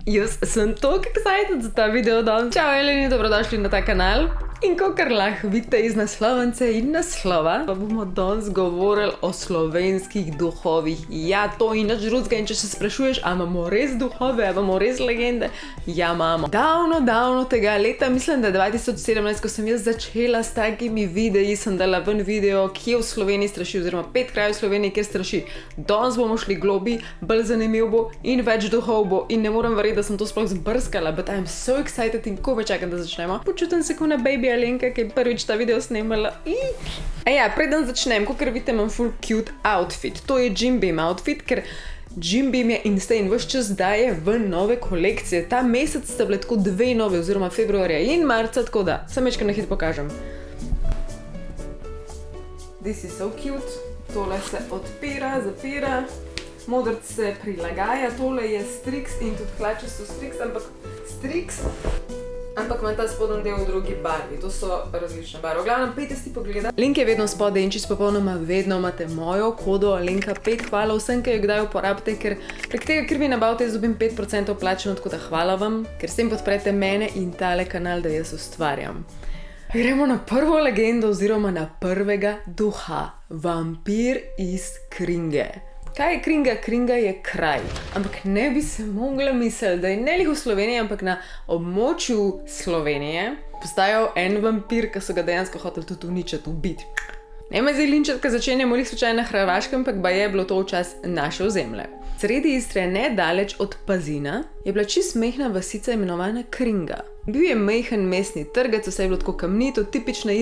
Jaz sem toliko excited za ta video dan. Čau, Eleni, dobrodošli na ta kanal. In kakor lahko vidite iz naslovnice in naslova, pa bomo danes govorili o slovenskih duhovih. Ja, to in nič drugega. In če se sprašuješ, a imamo res duhove, a imamo res legende? Ja, imamo. Davno tega leta, mislim, da 2017, ko sem jaz začela s takimi videi, sem dala ven video, kje v Sloveniji straši, oziroma 5 krajev v Sloveniji, kjer straši. Danes bomo šli globi, bolj zanimiv bo in več duhov bo. In ne morem verjeti, da sem to sploh zbrskala, but I'm so excited in komaj čakam, da začnemo. Počutim se kot na baby Alenka, ki je prvič ta video snemala. Ja, preden začnem, kakor vidite, imam full cute outfit. To je Jim Beam outfit, ker Jim Beam je insane, vse čas daje v nove kolekcije. Ta mesec sta bile tako 2 nove, oziroma februarja in marca, tako da sem večkrat na hit pokažem. This is so cute. Tole se odpira, zapira. Modrc se prilagaja. Tole je Strix in tudi hlače so Strix, ampak ima ta spodnji del v drugi barvi. To so različne barve. V glavnem, pejte si pogleda. Link je vedno spodaj in čisto popolnoma vedno imate mojo kodo Alenka5. Hvala vsem, ki jo kdaj uporabite, ker prek tega, ker vi nabavite, jaz dobim 5% plačeno, tako da hvala vam, ker s tem podprete mene in tale kanal, da jaz ustvarjam. Gremo na prvo legendo oziroma na prvega duha. Vampir iz Kringe. Kaj je Kringa? Kringa je kraj. Ampak ne bi se mogla misliti, da je ne lih v Sloveniji, ampak na območju Slovenije postajal en vampir, ki so ga dejansko hoteli tudi uničiti, ubiti. Ne me zdaj linčati, ker začenjamo lih slučajno na Hrvaškem, ampak ba je bilo to včasih naše ozemlje. Sredi Istre, nedaleč od Pazina, je bila čist mehna vasica imenovana Kringa. Bil je mehen mestni trgec, vse je bilo tako kamnito, tipična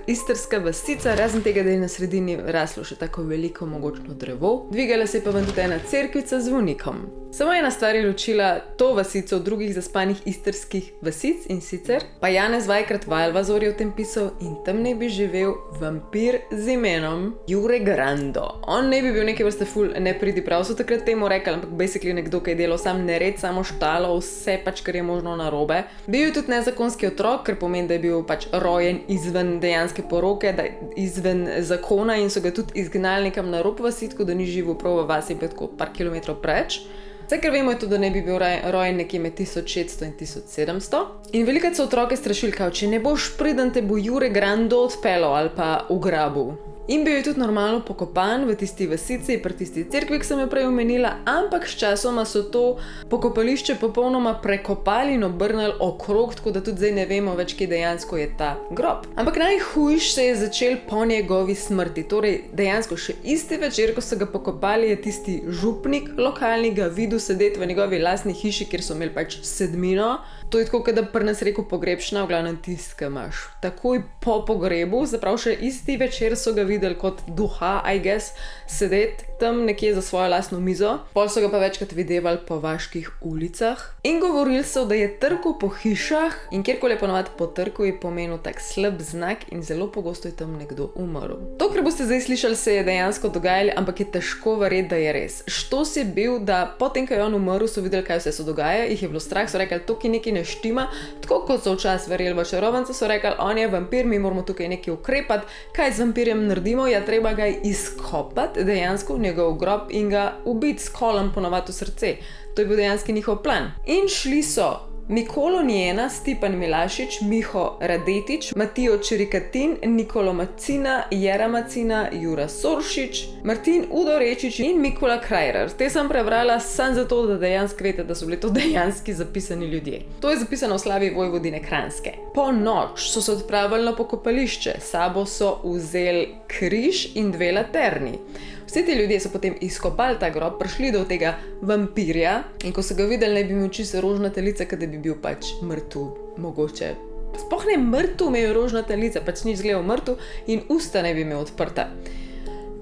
istrska vasica, razen tega, da je na sredini raslo še tako veliko mogočno drevo. Dvigala se je pa ven tudi ena cerkvica z zvonikom. Samo ena stvar je ločila to vasico od drugih zaspanih istrskih vasic, in sicer pa Janez Vajkrat Valvazor je v tem pisal in tam ne bi živel vampir z imenom Jure Grando. On ne bi bil neke vrste ful nepridiprav, so takrat temu rekli, ampak basically nekdo, ki je delal sam nered, samo štalo, vse pač, kar je možno narobe. Bil je tudi nezakonski otrok, kar pomeni, da je bil pač rojen izven dejanske poroke, da izven zakona, in so ga tudi izgnali nekam na rob vasi, tako da ni živel prav v vasi, pa tako par kilometrov preč. Vse, kar vemo, je tudi, da ne bi bil rojen nekje med 1600 in 1700. In velikrat so otroke strašili, kao, če ne boš priden, te bo Jure Grando odpeljal ali pa ugrabil. In bil je tudi normalno pokopan v tisti vasici, pri tisti cerkvi, ki sem jo prej omenila, ampak s časoma so to pokopališče popolnoma prekopali in obrnili okrog, tako da tudi zdaj ne vemo več, kje dejansko je ta grob. Ampak najhujš se je začel po njegovi smrti. Torej, dejansko še isti večer, ko so ga pokopali, je tisti župnik lokalni ga videl sedeti v njegovi lastni hiši, kjer so imeli pač sedmino. To je tako, da pri nas rekel pogrebšna, v glavnem tist, ki imaš. Takoj po pogrebu, zaprav še isti večer so ga videli kot duha, I guess, sedeti tam nekje za svojo lastno mizo. Pol so ga pa večkrat videvali po vaških ulicah. In govorili so, da je trkal po hišah in kjerkoli je ponovadi po trku, je pomenil tak slab znak in zelo pogosto je tam nekdo umrl. To, kar boste zdaj slišali, se je dejansko dogajalo, ampak je težko verjeti, da je res. Štos je bil, da potem, ko je on umrl, so videli, kaj vse se dogaja, jih je bilo strah, so rekli, tukaj nekaj ne štima, tako kot so včasih verjeli v čarovnice, so rekli, on je vampir, mi moramo tukaj nekaj ukrepati, kaj z vampirjem naredimo, ja, treba ga izkopati dejansko v njegov grob in ga ubiti s kolom ponovati v srce. To je bil dejanski njihov plan. In šli so Nikolo Njena, Stipan Milašič, Miho Radetič, Matijo Čerikatin, Nikolo Macina, Jera Macina, Jura Soršič, Martin Udo Rečič in Mikola Krajrar. Te sem prebrala samo zato, da dejansko veste, da so bili to dejanski zapisani ljudje. To je zapisano v slavi Vojvodine Kranjske. Po noč so se odpravili na pokopališče, sabo so vzeli križ in 2 laterni. Vsi ti ljudje so potem izkopali ta grob, prišli do tega vampirja in ko so ga videli, ne bi imel čisto rožnate lice, kada bi bil pač mrtev, mogoče. Sploh ne mrtev, imel rožnate lice, pač nič zgledal mrtev in usta ne bi imel odprta.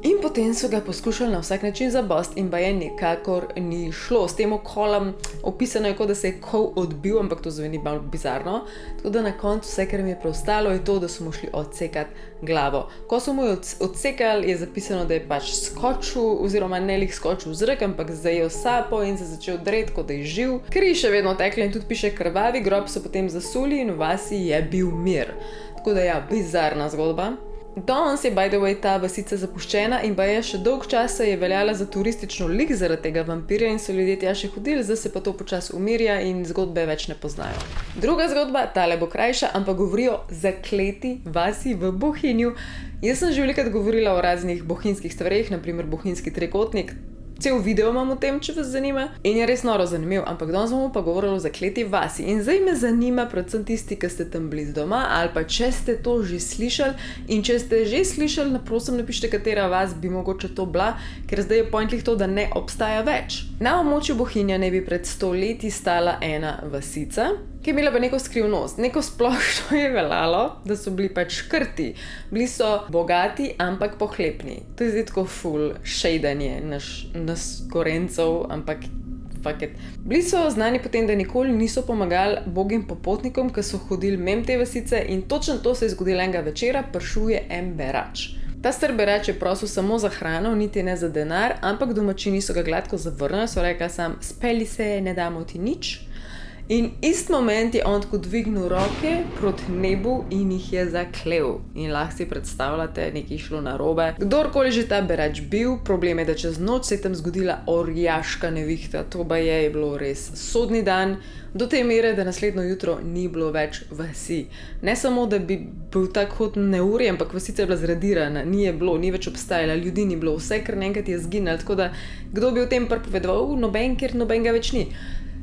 In potem so ga poskušali na vsak način zabost in baje nikakor ni šlo. S tem kolom opisano je, kot da se je kol odbil, ampak to zveni malo bizarno. Tako da na koncu vse, kar mi je preostalo, je to, da so mu šli odsekati glavo. Ko so mu jo odsekali, je zapisano, da je pač skočil, oziroma ne lih skočil v zrak, ampak zajel sapo in se začel dreti, kot da je živ. Kri še vedno tekla in tudi piše krvavi grob so potem zasuli in v vasi je bil mir. Tako da ja, bizarna zgodba. Danes je, by the way, ta vasica zapuščena in pa je še dolg časa je veljala za turistično lik zaradi tega vampirja in so ljudje tja še hodili, zdaj se pa to počasi umirja in zgodbe več ne poznajo. Druga zgodba, tale bo krajša, ampak govori o zakleti vasi v Bohinju. Jaz sem že velikokrat govorila o raznih bohinjskih stvareh, naprimer bohinjski trikotnik. Cel video imam o tem, če vas zanima. In je res noro zanimiv, ampak danes bomo pa govorili o zakleti vasi. In zdaj me zanima predvsem tisti, ki ste tam blizu doma, ali pa če ste to že slišali. In če ste že slišali, prosim napišite, katera vas bi mogoče to bila, ker zdaj je point to, da ne obstaja več. Na območju Bohinja naj bi pred 100 leti stala ena vasica, ki je imela pa neko skrivnost. Neko splošno je veljalo, da so bili pač škrti. Bili so bogati, ampak pohlepni. To je zdaj tako ful šejdanje nas Gorencev, ampak fuck it. Bili so znani potem, da nikoli niso pomagali bogim popotnikom, ki so hodili mimo te vasice in točno to se je zgodilo enega večera, prišel je en berač. Ta star berač je prosil samo za hrano, niti ne za denar, ampak domačini so ga gladko zavrnili, so rekli sam, speli se, ne damo ti nič. In isti moment je on tako dvignil roke proti nebu in jih je zaklel. In lahko si predstavljate, nekaj šlo narobe. Kdorkoli že ta berač bil, problem je, da čez noč se je tam zgodila orjaška nevihta. To pa je bilo res sodni dan, do te mere, da naslednjo jutro ni bilo več vasi. Ne samo, da bi bil tak hod neurje, ampak vasica je bila zradirana, ni več obstajala, ljudi ni bilo, vse kar naenkrat je zginilo. Tako da, kdo bi o tem pripovedoval? Noben, ker nobenega več ni.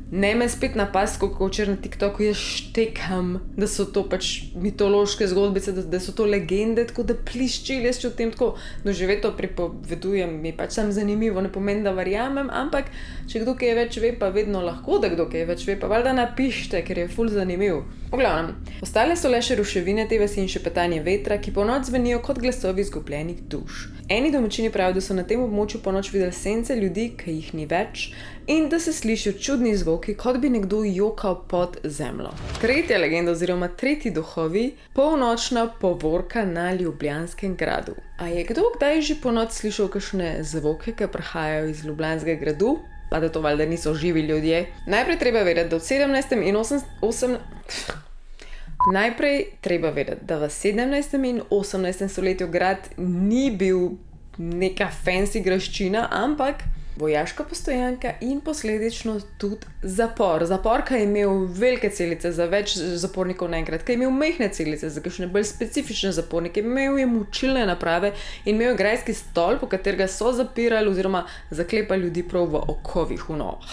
Ne me spet napast, kako včeraj na TikToku jaz štekam, da so to pač mitološke zgodbice, da so to legende, tako da pliščili, jaz če o tem tako doživeto to pripovedujem, mi pač sam zanimivo, ne pomeni, da verjamem, ampak če kdo kaj več ve, pa vedno lahko, da kdo kaj več ve, pa valjda napište, ker je ful zanimiv. V glavnem, ostale so le še ruševine te vasi in šepetanje vetra, ki ponoč zvenijo kot glasovi izgubljenih duš. Eni domačini pravijo, da so na tem območju ponoč videli sence ljudi, ki jih ni več, in da se slišijo čudni zvoki, kot bi nekdo jokal pod zemljo. Tretja legenda oziroma tretji duhovi, polnočna povorka na Ljubljanskem gradu. A je kdo kdaj že ponoč slišal kakšne zvoke, ki prihajajo iz Ljubljanskega gradu? Pa da to valjda niso živi ljudje. Najprej treba vedeti, da v 17. in 18. stoletju grad ni bil neka fancy graščina, ampak vojaška postojanka in posledično tudi zapor. Zapor, ki je imel velike celice za več zapornikov naenkrat, ki je imel majhne celice za kakšne bolj specifične zapornike, imel je mučilne naprave in imel je grajski stol, po katerega so zapirali oziroma zaklepali ljudi prav v okovih,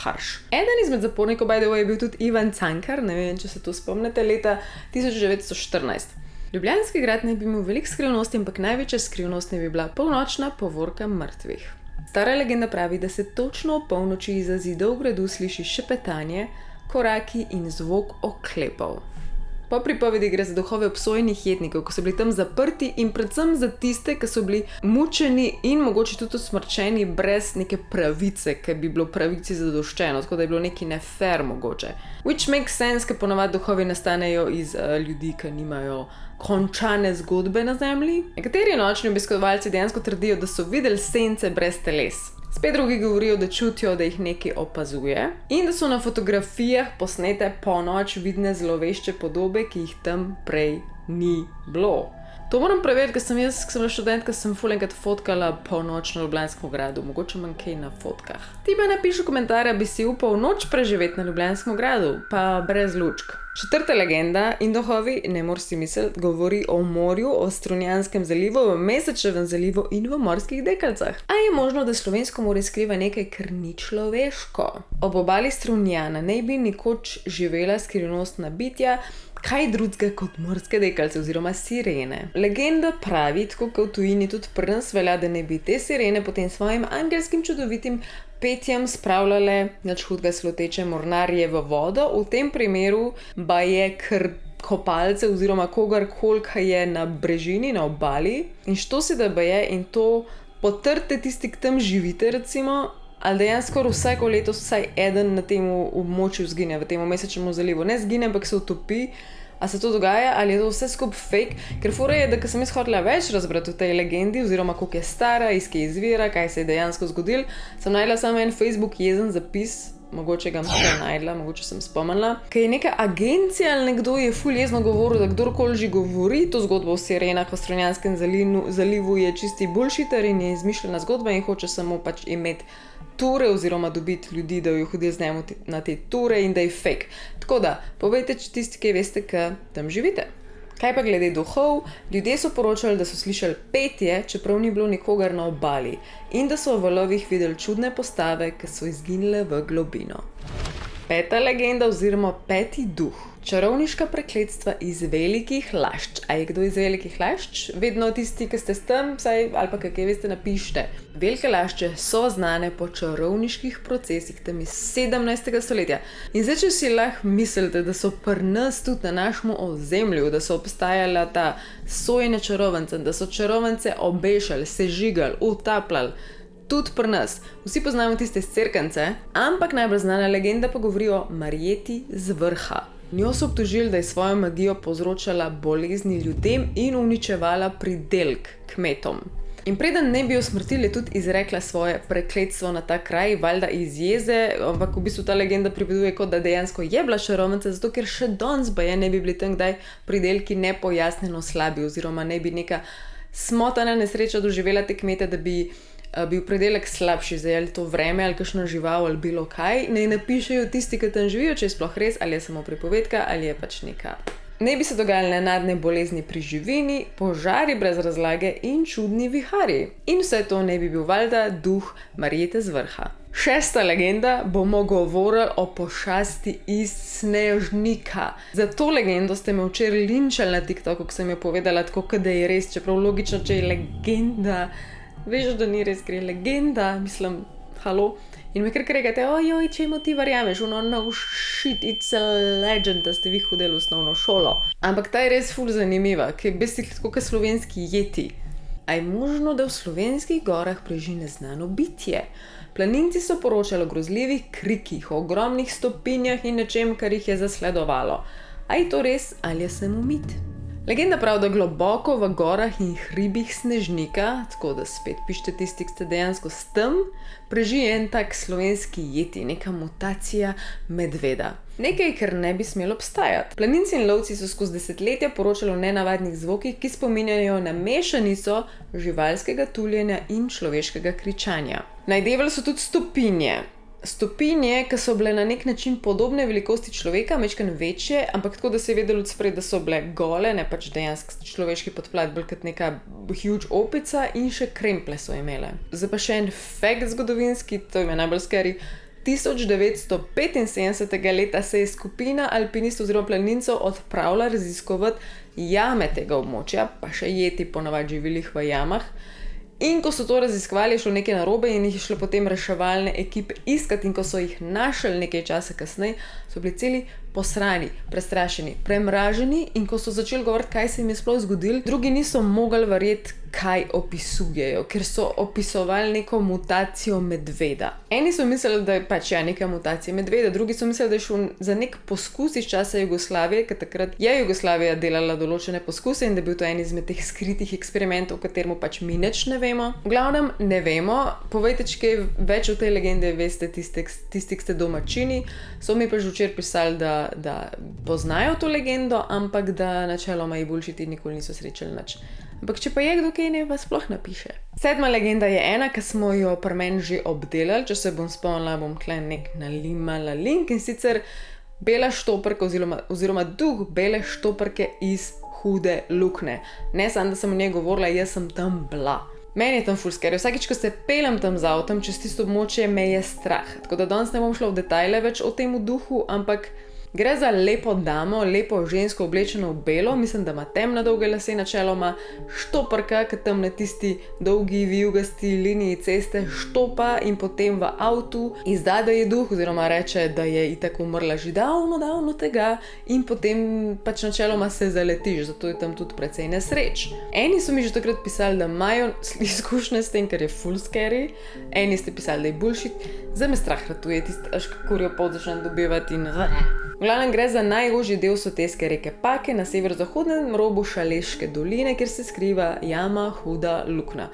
harš. Eden izmed zapornikov, by the way, je bil tudi Ivan Cankar, ne vem, če se to spomnite, leta 1914. Ljubljanski grad ne bi imel veliko skrivnosti, ampak največja skrivnost ne bi bila polnočna povorka mrtvih. Stara legenda pravi, da se točno ob polnoči izza zidov gradu sliši šepetanje, koraki in zvok oklepov. Po pripovedi gre za duhove obsojenih jetnikov, ki so bili tam zaprti in predvsem za tiste, ki so bili mučeni in mogoče tudi usmrčeni brez neke pravice, ki bi bilo pravici zadoščeno, tako da je bilo neki nefair mogoče. Which makes sense, ker ponavadi duhovi nastanejo iz ljudi, ki nimajo končane zgodbe na zemlji. Nekateri nočni obiskovalci dejansko trdijo, da so videli sence brez teles. Spet drugi govorijo, da čutijo, da jih nekaj opazuje in da so na fotografijah posnete ponoč vidne zlovešče podobe, ki jih tam prej ni bilo. To moram preveriti, ker sem bila študentka, sem ful enkrat fotkala polnoč na Ljubljanskem gradu, mogoče manj kaj na fotkah. Ti pa napiši v komentarja, bi si upal noč preživeti na Ljubljanskem gradu, pa brez lučk. Četrta legenda in duhovi, ne moreš si misliti, govori o morju, o Strunjanskem zalivu, v Mesečevem zalivu in v morskih dekalcah. A je možno, da slovensko morje skriva nekaj, kar ni človeško? Ob obali Strunjana naj bi nekoč živela skrivnostna bitja, kaj drugega kot morske dekalce oziroma sirene. Legenda pravi, tako kot v tujini tudi pri nas velja, da ne bi te sirene potem svojim angelskim čudovitim petjem spravljale nič hudega sluteče mornarje v vodo, v tem primeru baje kar kopalce oziroma kogarkoli, ki je na brežini, na obali. In što se da baje in to potrte tisti, ki tam živite recimo, ali dejansko vsako leto vsaj eden na tem območju zgine, v tem Mesečevem zalivu. Ne zgine, ampak se utopi. A se to dogaja, ali je to vse skupaj fake? Ker fora je, da ko sem jaz hotela več razbrati v tej legendi, oziroma koliko je stara, iz kje izvira, kaj se je dejansko zgodilo, sem našla samo en Facebook jezen zapis mogoče ga sem najdla, mogoče sem spomnila, ker je neka agencija ali nekdo je ful jezno govoril, da kdorkoli že govori to zgodbo o sirenah v Avstralijanskem zalivu je čisti bullshiter in je izmišljena zgodba in hoče samo pač imeti ture oziroma dobiti ljudi, da jo hodijo z njim na te ture in da je fake. Tako da, povejte, če tisti, ki veste, ki tam živite. Kaj pa glede duhov? Ljudje so poročali, da so slišali petje, čeprav ni bilo nikogar na obali in da so v valovih videli čudne postave, ki so izginile v globino. Peta legenda oziroma peti duh. Čarovniška prekletstva iz velikih lašč. A je kdo iz velikih lašč? Vedno tisti, ki ste s tem, ali pa kakaj veste, napište. Velike lašče so znane po čarovniških procesih tam iz 17. stoletja. In zdaj, če si lahko mislite, da so pri nas tudi na našem ozemlju, da so obstajala ta sojenja čarovancem, da so čarovance obešali, sežigali, utapljali, tudi pri nas. Vsi poznamo tiste scirkance, ampak najbolj znana legenda pa govori o Marjeti z vrha. Njo so obtožili, da je svojo magijo povzročala bolezni ljudem in uničevala pridelk kmetom. In preden ne bi jo smrtili, tudi izrekla svoje prekletstvo na ta kraj, valjda iz jeze, ampak v bistvu ta legenda pripoveduje, kot da dejansko je bila čarovnica, zato ker še danes baje ne bi bili tam kdaj pridelki nepojasnjeno slabi oziroma ne bi neka smotana nesreča doživela te kmete, da bi bil pridelek slabši, zdaj ali to vreme ali kakšno žival ali bilo kaj, naj napišejo tisti, ki tam živijo, če je sploh res, ali je samo pripovedka ali je pač neka. Ne bi se dogajale nenadne bolezni pri živini, požari brez razlage in čudni viharji. In vse to ne bi bil valjda duh Marjete z vrha. Šesta legenda, bomo govorili o pošasti iz snežnika. Za to legendo ste me včeraj linčali na TikToku, ko sem jo povedala tako, da je res, čeprav logično, če je legenda. Veš, da ni res, gre legenda, mislim, halo. In me kar kregate, ojoj, čemu ti verjameš, no shit, it's a legend, da ste vi hodili v osnovno šolo. Ampak ta je res ful zanimiva, ker je besti tako kot slovenski jeti. A je možno, da v slovenskih gorah preži neznano bitje? Planinci so poročali o grozljivih krikih, o ogromnih stopinjah in nečem, kar jih je zasledovalo. A je to res ali je samo mit? Legenda pravi, da globoko v gorah in hribih snežnika, tako da spet pišete tisti, ki ste dejansko s tem, preži en tak slovenski jeti, neka mutacija medveda. Nekaj, kar ne bi smelo obstajati. Planinci in lovci so skozi desetletja poročali o nenavadnih zvokih, ki spominjajo na mešanico živalskega tuljenja in človeškega kričanja. Najdevali so tudi stopinje. Stopinje, ki so bile na nek način podobne velikosti človeka, majčkeno večje, ampak tako, da se je vedelo od spred, da so bile gole, ne pač dejansko človeški podplat, bolj kot neka huge opica in še kremple so imele. Zdaj pa še en fact zgodovinski, to je najbolj scary. 1975. leta se je skupina alpinistov oziroma planincev odpravila raziskovati jame tega območja, pa še jeti ponavadi živeli v jamah. In ko so to raziskovali, je šlo nekaj narobe in jih je šlo potem reševalne ekipe iskati in ko so jih našli nekaj časa kasneje, so bili celi posrani, prestrašeni, premraženi in ko so začeli govoriti, kaj se jim je sploh zgodilo, drugi niso mogli verjeti, kaj opisujejo, ker so opisovali neko mutacijo medveda. Eni so mislili, da je pač neka mutacija medveda, drugi so mislili, da je šlo za nek poskus iz časa Jugoslavije, ker takrat je Jugoslavija delala določene poskuse in da je bil to en izmed teh skritih eksperimentov, o katerem pač mi nič ne vemo. V glavnem ne vemo, povejte, če kaj več o tej legende veste tisti, ki ste domačini, so mi pa že včeraj pisali, da poznajo to legendo, ampak da načeloma je bullshit in nikoli niso srečali nič. Ampak če pa je kdo kaj, ne pa sploh napiše. Sedma legenda je ena, ki smo jo pri meni že obdelali, če se bom spomnila, bom tle nek nalimala link in sicer bela štoparka oziroma duh bele štoparke iz Hude luknje. Ne samo, da sem o njej govorila, jaz sem tam bila. Meni je tam ful scary. Vsakič, ko se peljem tam z avtom, čez tisto območje, me je strah. Tako da danes ne bom šla v detajle več o tem duhu, ampak gre za lepo damo, lepo žensko oblečeno v belo, mislim, da ima temna dolge lase, načeloma štoparka, ki tam na tisti dolgi vijugasti liniji ceste štopa in potem v avtu izda, da je duh, oziroma reče, da je itak umrla že davno tega in potem pač načeloma se zaletiš, zato je tam tudi precej nesreč. Eni so mi že takrat pisali, da imajo izkušnje s tem, ker je full scary, eni ste pisali, da je bullshit, zdaj me strah ratuje, tisti až kurjo pot začne dobivati in V glavnem gre za najožji del soteske reke Pake na severozahodnem robu Šaleške doline, kjer se skriva jama Huda luknja.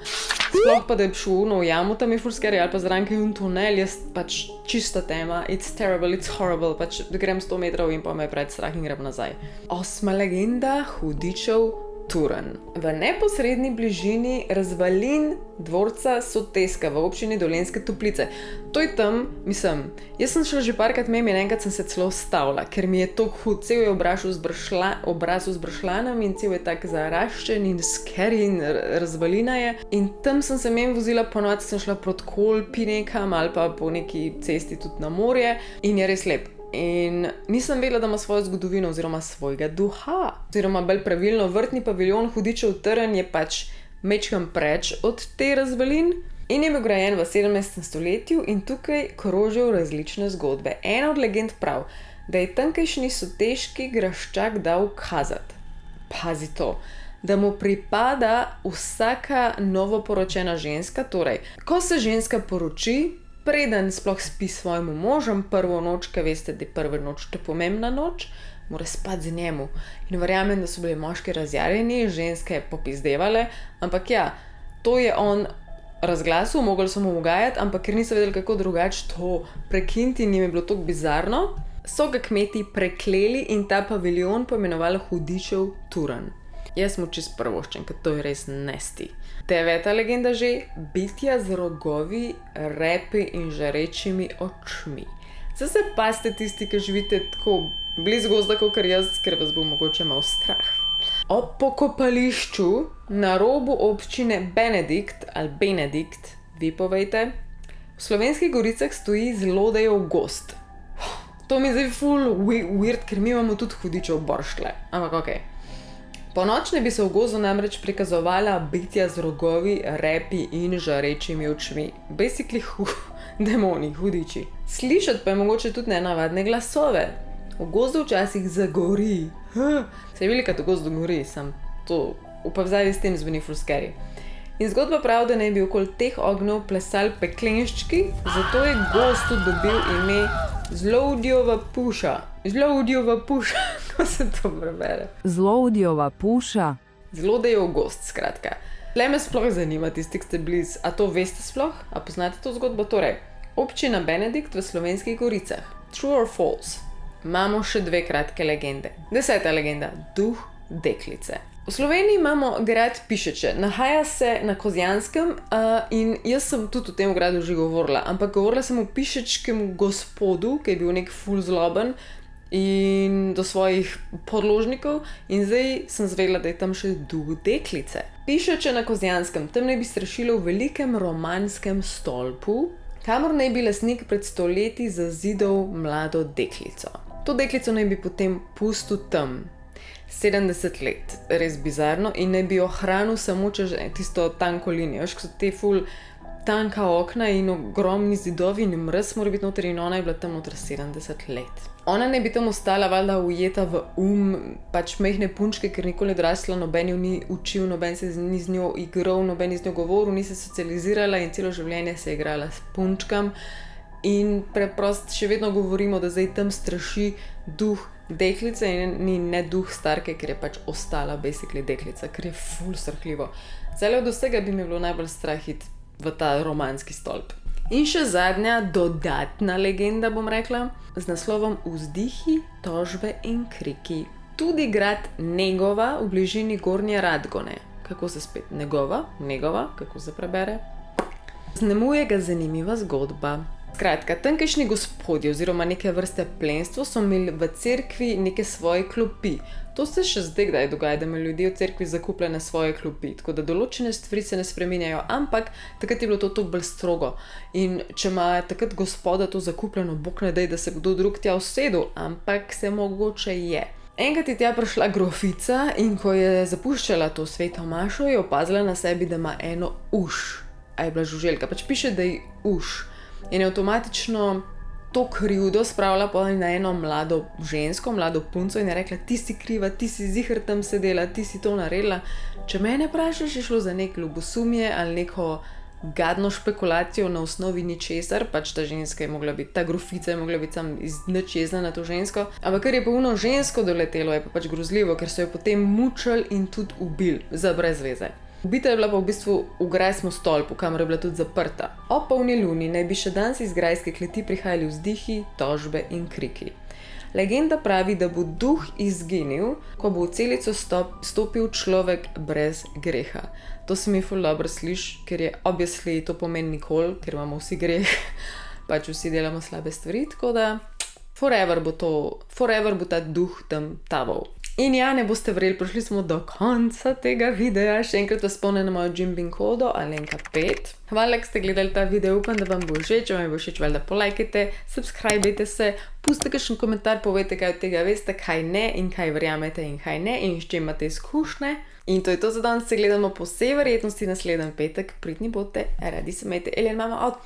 Sploh pa, da je šel v jamu, tam je ful scary, ali pa zraven kaj un tunel, jaz pač čista tema, it's terrible, it's horrible, pač grem 100 metrov in pa me pred strah in grem nazaj. 8. legenda, hudičev Turn. V neposredni bližini razvalin dvorca Soteska v občini Dolenjske Toplice. To je tam, mislim, jaz sem šla že parkrat mimo in enkrat sem se celo stavila, ker mi je tako hud, cel je obraz z bršljanami in cel je tak zaraščen in scary in razvalina je. In tam sem se mimo vozila, ponovadi sem šla proti Kolpi nekam ali pa po neki cesti tudi na morje in je res lep. In nisem vedela, da ima svojo zgodovino oziroma svojega duha. Oziroma bolj pravilno, vrtni paviljon Hudičev Trn je pač mečkam preč od te razvalin in je bil grajen v 17. stoletju in tukaj krožijo različne zgodbe. Ena od legend prav, da je tamkajšnji soteški graščak dal kazati. Pazi to, da mu pripada vsaka novoporočena ženska, torej, ko se ženska poroči, preden sploh spi s svojim možem prvo noč, ker veste, da je prva noč to pomembna noč, mora spati z njemu. In verjamem, da so bili moški razjarjeni, ženske popizdevale, ampak ja, to je on razglasil, mogli so mu ugajati, ampak ker niso vedeli, kako drugače to prekiniti in jim je bilo tako bizarno, so ga kmeti prekleli in ta paviljon poimenovali Hudičev Turn. Jaz mu čist prvoščen, ker to je res nesti. 9. legenda že, bitja z rogovi, repi in žarečimi očmi. Zdaj se pazite tisti, ki živite tako blizu gozda, kakor jaz, ker vas bo mogoče malo strah. Ob pokopališču na robu občine Benedikt, vi povejte, v Slovenskih Goricah stoji zlodejev gozd. To mi zdaj ful weird, ker mi imamo tudi hudičev borštle, ampak okej. Ponočne bi se v gozdu namreč prikazovala bitja z rogovi, repi in žarečimi očmi. Basically demoni, hudiči. Slišati pa je mogoče tudi nenavadne glasove. V gozdu včasih zagori. Se je velika, da v gozdu gori, sam to v povezavi s tem zveni ful scary. In zgodba pravi, da naj bi okoli teh ognjev plesali peklenščki, zato je gozd tudi dobil ime Zloudjova puša. Zloudjova puša, ko se to prebere. Zloudjova puša. Zlodejev gozd, skratka. Tle me sploh zanima, tisti, ki ste blizu. A to veste sploh? A poznate to zgodbo? Torej, občina Benedikt v Slovenskih Goricah. True or false? Imamo še 2 kratke legende. 10. legenda. Duh deklice. V Sloveniji imamo grad Pišeče, nahaja se na Kozjanskem in jaz sem tudi o tem gradu že govorila, ampak govorila sem o pišečkem gospodu, ki je bil nek ful zloben in do svojih podložnikov in zdaj sem zvedela, da je tam še duh deklice. Pišeče na Kozjanskem, tam naj bi strašilo v velikem romanskem stolpu, kamor naj bi lastnik pred stoletji zazidal mlado deklico. To deklico naj bi potem pustil tam 70 let, res bizarno, in naj bi jo hranil samo čez tisto tanko linijo, ko so te ful tanka okna in ogromni zidovi in mraz mora biti noter in ona je bila tam noter 70 let. Ona naj bi tam ostala valjda ujeta v pač majhne punčke, ker nikoli odrasla, noben jo ni učil, noben se ni z njo igral, noben ni z njo govoril, ni se socializirala in celo življenje se je igrala s punčkam in preprosto še vedno govorimo, da zdaj tam straši duh deklice in ni ne duh starke, ker je pač ostala basically deklica, ker je ful strhljivo. Zdaj od vsega bi mi bilo najbolj strah iti v ta romanski stolp. In še zadnja dodatna legenda, bom rekla, z naslovom Vzdihi, tožbe in kriki. Tudi grad Negova v bližini Gornje Radgone. Kako se spet? Negova, kako se prebere? Znemuje ga zanimiva zgodba. Skratka, tamkajšnji gospodje oziroma neke vrste plemstvo so imeli v cerkvi neke svoje klopi. To se še zdaj kdaj dogaja, da imajo ljudje v cerkvi zakupljene svoje klopi, tako da določene stvari se ne spreminjajo, ampak takrat je bilo to toliko bolj strogo. In če ima takrat gospoda to zakupljeno, bog ne daj, da se kdo drug tja usedel, ampak se mogoče je. Enkrat je tja prišla grofica in ko je zapuščala to sveto mašo, je opazila na sebi, da ima eno uš. A je bila žuželka, pač piše, da je uš. In je avtomatično to krivdo spravila na eno mlado žensko, mlado punco in je rekla, ti si kriva, ti si ziher tam sedela, ti si to naredila. Če mene vprašaš, je šlo za nek ljubosumje ali neko gadno špekulacijo na osnovi ničesar, pač ta ženska je mogla biti, ta grofica je mogla biti sam iz nič jezna na to žensko, ampak ker je pa ono žensko doletelo, je pa pač grozljivo, ker so jo potem mučili in tudi ubili za brez veze. Ubita je bila pa v bistvu v grajskem stolpu, kamor je bila tudi zaprta. Ob polni luni naj bi še danes iz grajske kleti prihajali vzdihi, tožbe in kriki. Legenda pravi, da bo duh izginil, ko bo v celico stopil človek brez greha. To se mi ful dobro sliši, ker je obviously to pomeni nikoli, ker imamo vsi greh, pač vsi delamo slabe stvari, tako da forever bo ta duh tam taval. In ja, ne boste verjeli, prišli smo do konca tega videa. Še enkrat vas spomnim na mojo Jimbin kodo, Alenka5. Hvala, da ste gledali ta video, upam, da vam bo všeč. Če vam bo všeč, valjda polajkajte, subscribejte se, pustite kakšen komentar, povejte, kaj od tega veste, kaj ne in kaj verjamete in kaj ne in s čim imate izkušnje. In to je to za danes, se gledamo po vsej verjetnosti naslednji petek. Pridni bote, radi se imejte, Elena mama out.